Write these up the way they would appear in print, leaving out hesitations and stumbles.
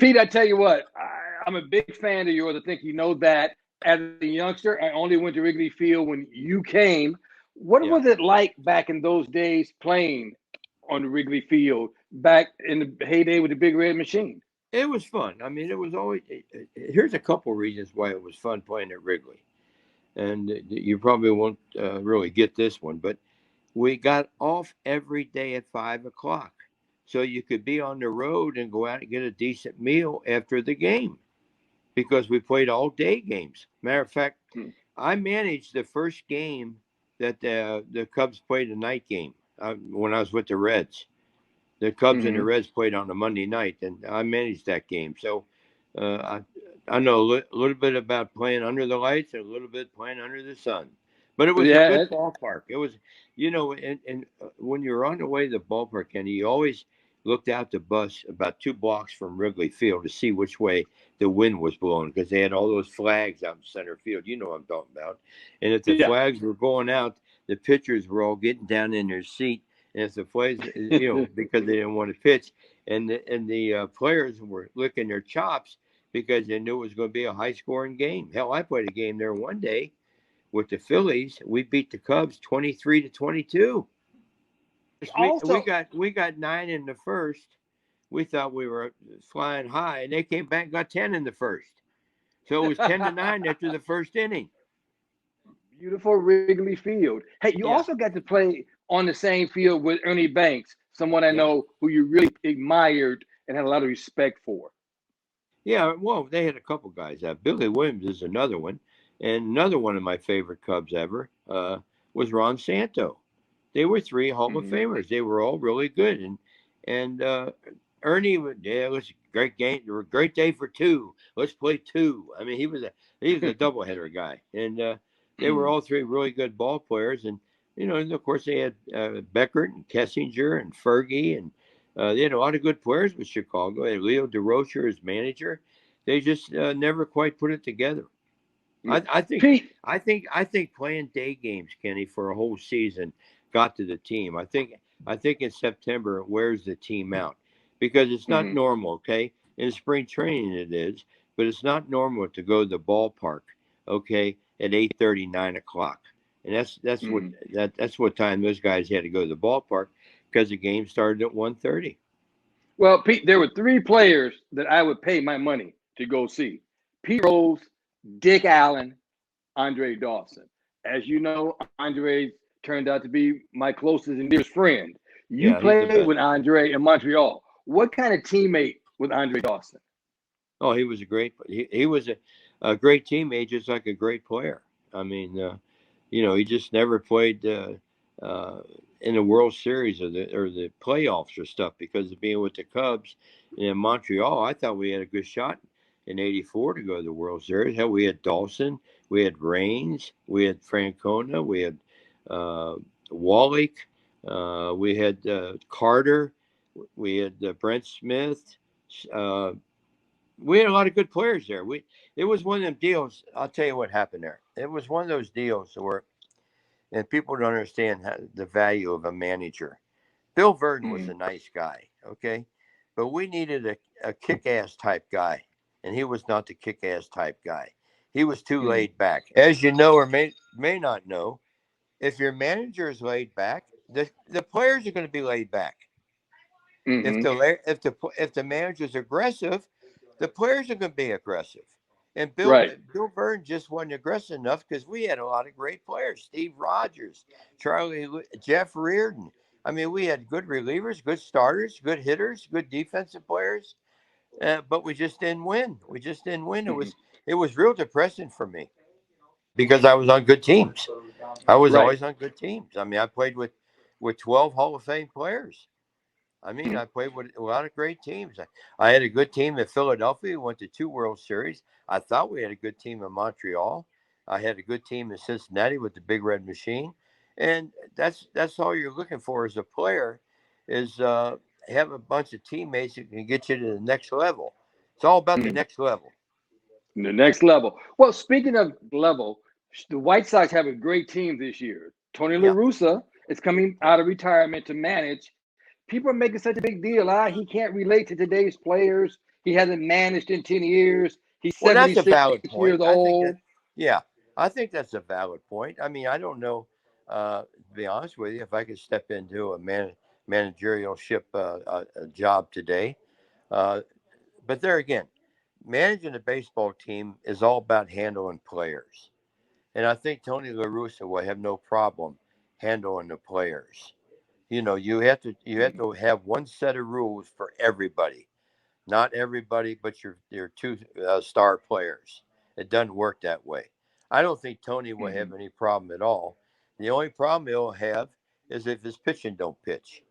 Pete, I tell you what, I'm a big fan of yours. I think you know that. As a youngster, I only went to Wrigley Field when you came. What Yeah. was it like back in those days playing on the Wrigley Field back in the heyday with the Big Red Machine? It was fun. I mean, it was always. Here's a couple reasons why it was fun playing at Wrigley, and you probably won't really get this one, but we got off every day at 5 o'clock, so you could be on the road and go out and get a decent meal after the game because we played all day games. Matter of fact, Hmm. I managed the first game that the Cubs played a night game when I was with the Reds. The Cubs and the Mm-hmm. Reds played on a Monday night, and I managed that game. So I know little bit about playing under the lights and a little bit playing under the sun. But it was a Yeah. good ballpark. It was, and when you're on the way to the ballpark, Kenny, you always looked out the bus about 2 blocks from Wrigley Field to see which way the wind was blowing because they had all those flags out in center field. You know what I'm talking about. And if the Yeah. flags were going out, the pitchers were all getting down in their seat. And if the flags, because they didn't want to pitch, and the players were licking their chops because they knew it was going to be a high scoring game. Hell, I played a game there one day with the Phillies. We beat the Cubs 23-22. We Also, got 9 in the first. We thought we were flying high, and they came back and got 10 in the first. So it was 10-9 after the first inning. beautiful Wrigley Field. Hey, you Yeah, also got to play on the same field with Ernie Banks, someone I yeah, know who you really admired and had a lot of respect for. yeah. Well, they had a couple guys. Billy Williams is another one, and another one of my favorite Cubs ever was Ron Santo. They were 3 Hall of Hmm. Famers. They were all really good, and Ernie, yeah, it was a great game. It was a great day for two. Let's play two. I mean, he was a doubleheader guy, and they were all three really good ball players. And of course, they had Beckert and Kessinger and Fergie, and they had a lot of good players with Chicago. They had Leo DeRocher as manager. They just never quite put it together. Yeah. I think Pete. I think playing day games, Kenny, for a whole season got to the team. I think in September it wears the team out because it's not Hmm. normal. Okay, in spring training it is, but it's not normal to go to the ballpark. Okay, at 8:30, 9 o'clock, and Hmm. that's what time those guys had to go to the ballpark because the game started at 1:30. Well, Pete, there were three players that I would pay my money to go see: Pete Rose, Dick Allen, Andre Dawson. As you know, Andre turned out to be my closest and dearest friend. You Yeah, he's the played with best. Andre in Montreal. What kind of teammate was Andre Dawson? Oh, he was a great. He was a great teammate, just like a great player. I mean, he just never played uh, in the World Series or the playoffs or stuff because of being with the Cubs and in Montreal. I thought we had a good shot in '84 to go to the World Series. Hell, we had Dawson, we had Raines, we had Francona, we had uh, Wallach, we had Carter, we had Brent Smith. Uh, we had a lot of good players there. It was one of them deals. I'll tell you what happened there. It was one of those deals where, and people don't understand the value of a manager. Bill Verdon was a Mm, nice guy, okay, but we needed a kick-ass type guy, and he was not the kick-ass type guy. He was too mm, laid back, as you know or may not know. If your manager is laid back, the players are going to be laid back. If mm-hmm. the manager's aggressive, the players are going to be aggressive. And Right. Bill Byrne just wasn't aggressive enough because we had a lot of great players: Steve Rogers, Jeff Reardon. I mean, we had good relievers, good starters, good hitters, good defensive players, but we just didn't win. We just didn't win. Hmm. It was real depressing for me because I was on good teams. I was Right. always on good teams. I mean, I played with 12 Hall of Fame players. I mean, I played with a lot of great teams. I had a good team in Philadelphia. We went to 2 World Series. I thought we had a good team in Montreal. I had a good team in Cincinnati with the Big Red Machine, and that's all you're looking for as a player, is have a bunch of teammates that can get you to the next level. It's all about the Mm. next level. The next level. Well, speaking of level, the White Sox have a great team this year. Tony La Yeah, Russa is coming yeah. out of retirement to manage. People are making such a big deal. He can't relate to today's players. He hasn't managed in 10 years. He's Well, that's a 76 valid years point. I think old. that, yeah, I think that's a valid point. I mean, I don't know, to be honest with you, if I could step into a managerialship a job today. Uh, but there again, managing a baseball team is all about handling players. And I think Tony La Russa will have no problem handling the players. You have to have one set of rules for everybody. Not everybody, but your two star players. It doesn't work that way. I don't think Tony will Mm-hmm. have any problem at all. The only problem he'll have is if his pitching don't pitch.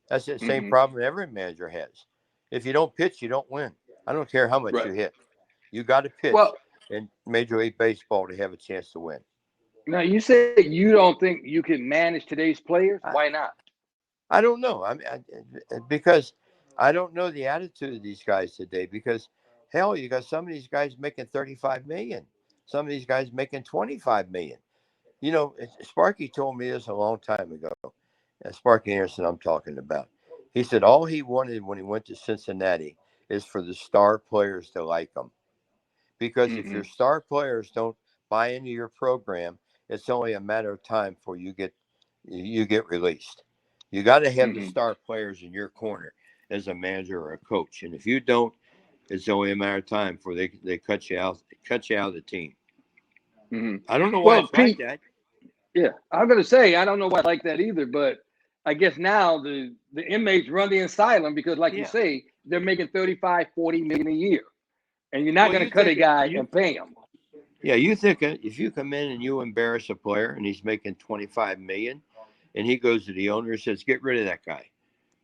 That's the same Mm-hmm. problem every manager has. If you don't pitch, you don't win. I don't care how much Right. you hit. You got to pitch Well, in Major League Baseball to have a chance to win. now you said you don't think you can manage today's players. I, Why not? I don't know. Because I don't know the attitude of these guys today. Because hell, you got some of these guys making 35 million, some of these guys making 25 million. Sparky told me this a long time ago. Sparky Anderson, I'm talking about. He said all he wanted when he went to Cincinnati is for the star players to like him. Because if Mm-hmm. your star players don't buy into your program, it's only a matter of time before you get released. You got to have the Mm-hmm. star players in your corner as a manager or a coach, and if you don't, it's only a matter of time before they cut you out of the team. Mm-hmm. I don't know why Well, it's like Pete, that. yeah, I'm gonna say I don't know why I like that either, but I guess now the inmates run the asylum because, like you Yeah. say, they're making 35, 40 million a year, and you're not Well, gonna you cut a think guy you and pay him. yeah you think if you come in and you embarrass a player and he's making 25 million, and he goes to the owner and says, "Get rid of that guy."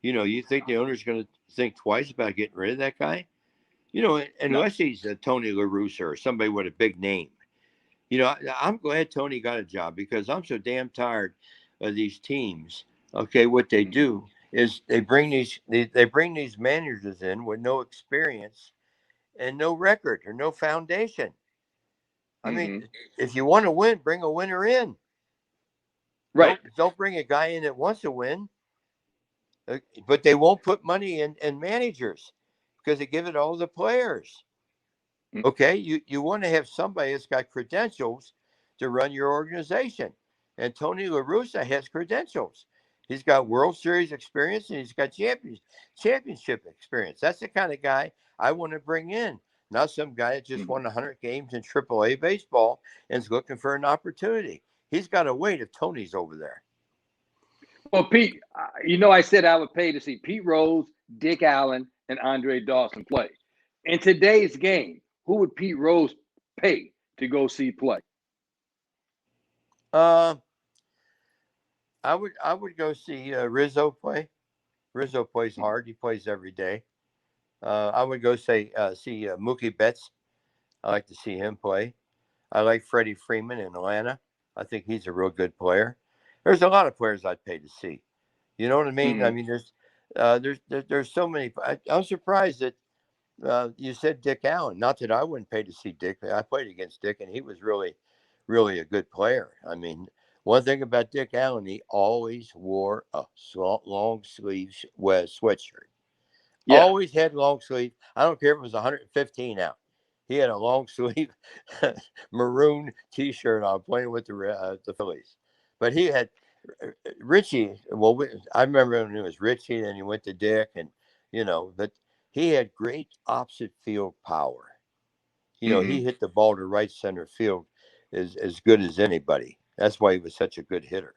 You think the owner's going to think twice about getting rid of that guy? No. Unless he's Tony La Russa or somebody with a big name. I'm glad Tony got a job because I'm so damn tired of these teams. Okay, what they Mm-hmm. do is they bring these managers in with no experience and no record or no foundation. I mean, Mm-hmm. if you want to win, bring a winner in. Right. Don't bring a guy in that wants to win. But they won't put money in managers because they give it all to the players. Okay, you want to have somebody that's got credentials to run your organization. And Tony La Russa has credentials. He's got World Series experience and he's got championship experience. That's the kind of guy I want to bring in. Not some guy that just Mm-hmm. won 100 games in AAA baseball and is looking for an opportunity. He's got to wait if Tony's over there. Well, Pete, I said I would pay to see Pete Rose, Dick Allen, and Andre Dawson play. In today's game, who would Pete Rose pay to go see play? Uh, I would go see Rizzo play. Rizzo plays hard. He plays every day. I would go see Mookie Betts. I like to see him play. I like Freddie Freeman in Atlanta. I think he's a real good player. There's a lot of players I'd pay to see. You know what I mean? I Mm-hmm. mean, there's so many. I'm surprised that you said Dick Allen. Not that I wouldn't pay to see Dick. I played against Dick, and he was really, really a good player. I mean, one thing about Dick Allen, he always wore a long sleeve sweatshirt. Yeah. Always had long sleeve. I don't care if it was 115 out. He had a long sleeve maroon T-shirt on playing with the Phillies. But he had Richie. Well, I remember when it was Richie, and he went to Dick, and but he had great opposite field power. Mm-hmm. He hit the ball to right center field as good as anybody. That's why he was such a good hitter.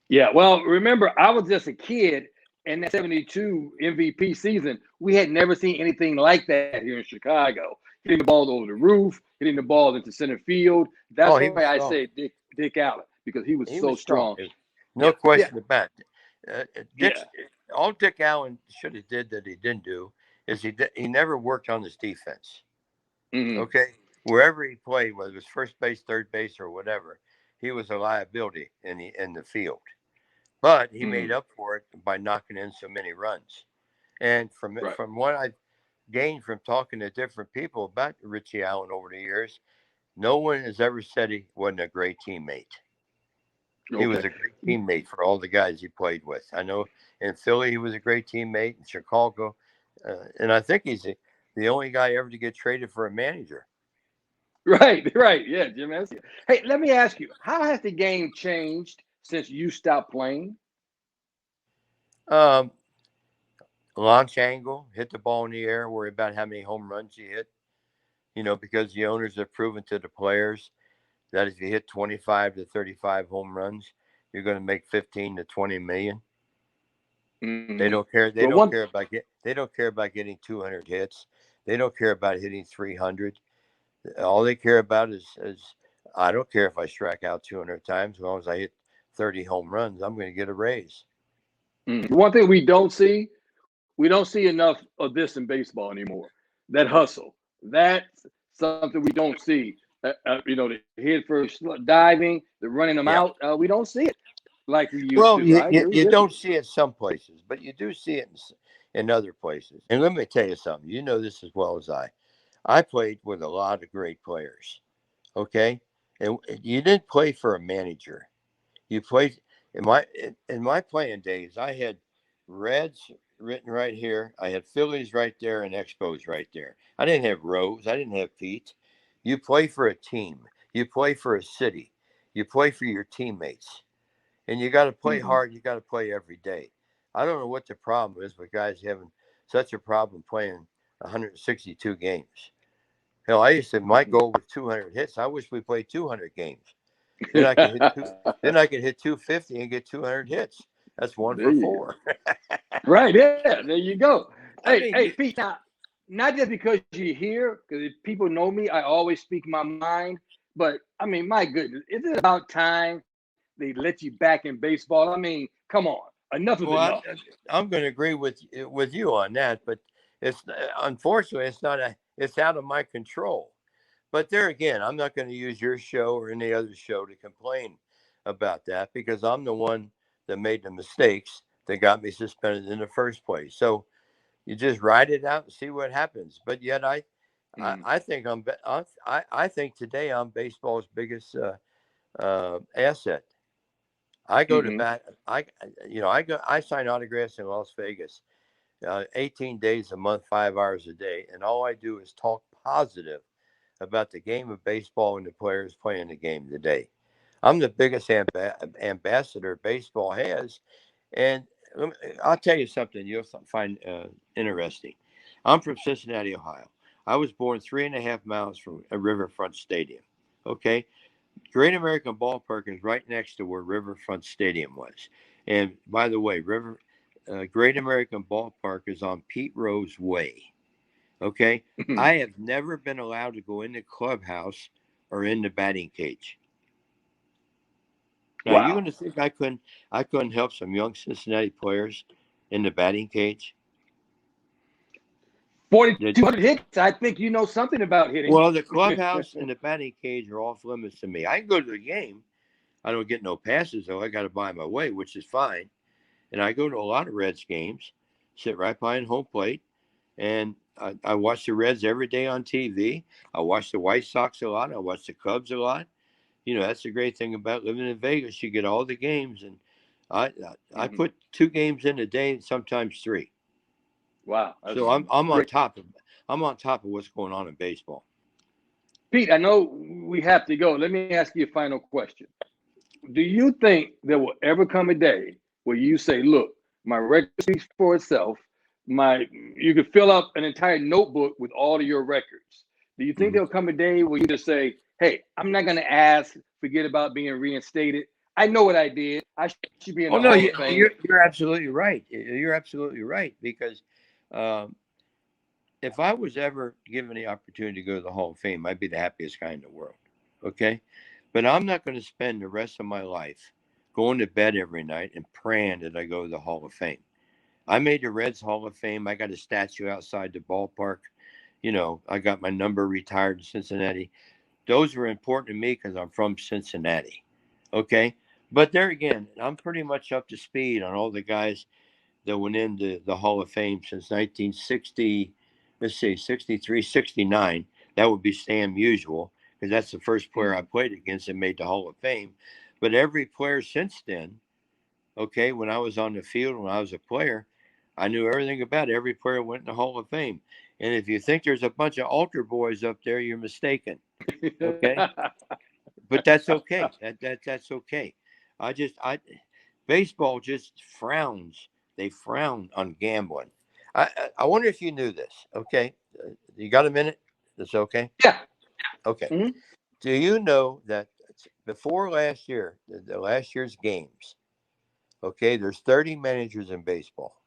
Yeah. Well, remember, I was just a kid in that 72 MVP season. We had never seen anything like that here in Chicago. Hitting the ball over the roof, hitting the ball into center field. That's Oh, he why was I strong. say Dick Allen, because he was He so was strong. strong. No Yeah. Yeah. question about it. Yeah. All Dick Allen should have did that he didn't do is he never worked on his defense. Mm-hmm. Okay, wherever he played, whether it was first base, third base, or whatever, he was a liability in the field. But he made Mm-hmm. up for it by knocking in so many runs. And from Right. from what I've gained from talking to different people about Richie Allen over the years, no one has ever said he wasn't a great teammate. He Okay. was a great teammate for all the guys he played with. I know in Philly he was a great teammate. In Chicago, and I think the only guy ever to get traded for a manager. Right, right. Yeah, Jim Hensky. Hey, let me ask you, how has the game changed since you stopped playing? Um, Launch angle, hit the ball in the air, worry about how many home runs you hit. Because the owners have proven to the players that if you hit 25 to 35 home runs, you're going to make 15 to 20 million. They Mm-hmm. don't care. They Well, don't one. care about They don't care about getting 200 hits. They don't care about hitting 300. All they care about is I don't care if I strike out 200 times as long as I hit 30 home runs. I'm going to get a raise. One thing we don't see enough of this in baseball anymore. That hustle. That's something we don't see. The head first diving, the running them Yeah. out. We don't see it like we used Well, to. you, I you, agree you with don't you. see it some places, but you do see it in other places. And let me tell you something. You know this as well as I. I played with a lot of great players. Okay, and you didn't play for a manager. You played in my playing days. I had Reds written right here. I had Phillies right there and Expos right there. I didn't have Rose. I didn't have Pete. You play for a team. You play for a city. You play for your teammates, and you got to play Hmm. hard. You got to play every day. I don't know what the problem is with guys having such a problem playing 162 games. Hell, I used to. My Hmm. goal was 200 hits. I wish we played 200 games. Then I could hit two. Then I could hit 250 and get 200 hits. That's one There for you go. four. Right, yeah, there you go. I Hey, mean, hey, Pete, now, not just because you're here, because if people know me, I always speak my mind. But I mean, my goodness, is it about time they let you back in baseball? I mean, come on, enough is well, enough. I'm going to agree with you on that, but it's unfortunately it's not a it's out of my control. But there again, I'm not going to use your show or any other show to complain about that because I'm the one that made the mistakes that got me suspended in the first place. So you just ride it out and see what happens. But yet, Mm-hmm. I think I think today I'm baseball's biggest asset. I go to Mm-hmm. bat. I sign autographs in Las Vegas, 18 days a month, 5 hours a day, and all I do is talk positive about the game of baseball and the players playing the game today. I'm the biggest ambassador baseball has, and I'll tell you something you'll find interesting. I'm from Cincinnati, Ohio. I was born 3.5 miles from a Riverfront Stadium. Okay, Great American Ballpark is right next to where Riverfront Stadium was. And by the way, Great American Ballpark is on Pete Rose Way. Okay, I have never been allowed to go in the clubhouse or in the batting cage. Now you're Wow. going to think I couldn't help some young Cincinnati players in the batting cage. That 4,200 hits. I think you know something about hitting. Well, the clubhouse and the batting cage are off limits to me. I can go to the game. I don't get no passes though. I got to buy my way, which is fine. And I go to a lot of Reds games, sit right behind home plate, and I watch the Reds every day on TV. I watch the White Sox a lot. I watch the Cubs a lot. That's the great thing about living in Vegas. You get all the games, and I Mhm. put 2 games in a day, sometimes 3. Wow, So that's I'm on great. top of what's going on in baseball. Pete, I know we have to go. Let me ask you a final question. Do you think there will ever come a day where you say, look, my record speaks for itself. You could fill up an entire notebook with all of your records. Do you think Mhm. there'll come a day where you just say, hey, I'm not going to ask, forget about being reinstated. I know what I did. I should be in Oh the no, Hall of Fame. you're absolutely right. You're absolutely right because um, if I was ever given the opportunity to go to the Hall of Fame, I'd be the happiest guy in the world. Okay, but I'm not going to spend the rest of my life going to bed every night and praying that I go to the Hall of Fame. I made the Reds Hall of Fame. I got a statue outside the ballpark. I got my number retired in Cincinnati. Those were important to me because I'm from Cincinnati. Okay. But there again, I'm pretty much up to speed on all the guys that went into the Hall of Fame since 1960, let's see, 63, 69. That would be Stan Musial because that's the first player I Mhm. played against and made the Hall of Fame. But every player since then, okay, when I was on the field, when I was a player, I knew everything about it. Every player went in the Hall of Fame. And if you think there's a bunch of altar boys up there, you're mistaken. Okay, but that's okay. That's okay. I baseball just frowns. They frown on gambling. I wonder if you knew this. Okay, you got a minute? That's okay. Yeah. Okay. Hmm. Do you know that before last year, the last year's games? Okay, there's 30 managers in baseball.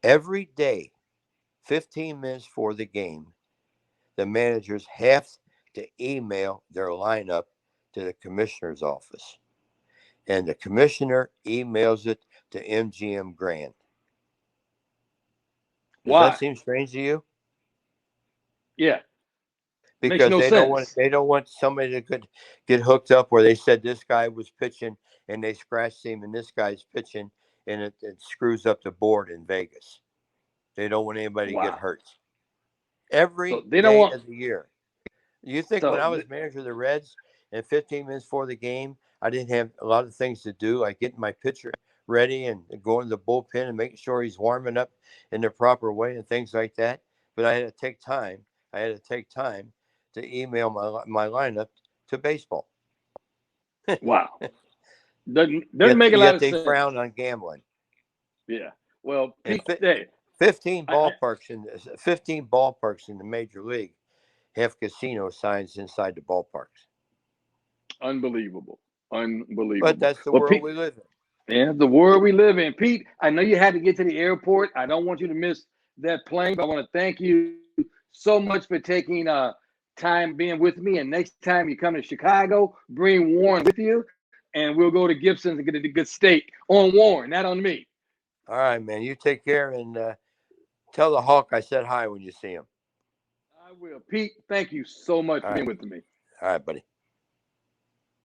Every day, 15 minutes for the game, the managers have to email their lineup to the commissioner's office, and the commissioner emails it to MGM Grand. Does that Why? seem strange to you? Yeah. Makes Because no sense. they don't want somebody that could get hooked up where they said this guy was pitching and they scratched him and this guy's pitching and it screws up the board in Vegas. They don't want anybody to get Wow. hurt. So Every they don't day want. of the year. You think when So I was manager of the Reds and 15 minutes before the game, I didn't have a lot of things to do, like getting my pitcher ready and going to the bullpen and making sure he's warming up in the proper way and things like that. But I had to take time. I had to take time to email my lineup to baseball. wow. Doesn't make a lot Yet of they sense. frown on gambling. Yeah. Well, And Pete, hey, 15 I, ballparks in 15 ballparks in the major league have casino signs inside the ballparks. unbelievable, But unbelievable. that's the Well, world Pete, we live in. yeah, the world we live in. Pete, I know you had to get to the airport. I don't want you to miss that plane, but I want to thank you so much for taking time being with me. And next time you come to Chicago, bring Warren with you, and we'll go to Gibson's and get a good steak on Warren, not on me. All right, man. You take care and tell the Hawk I said hi when you see him. I will. Pete, thank you so much All for being right. with me. All right, buddy.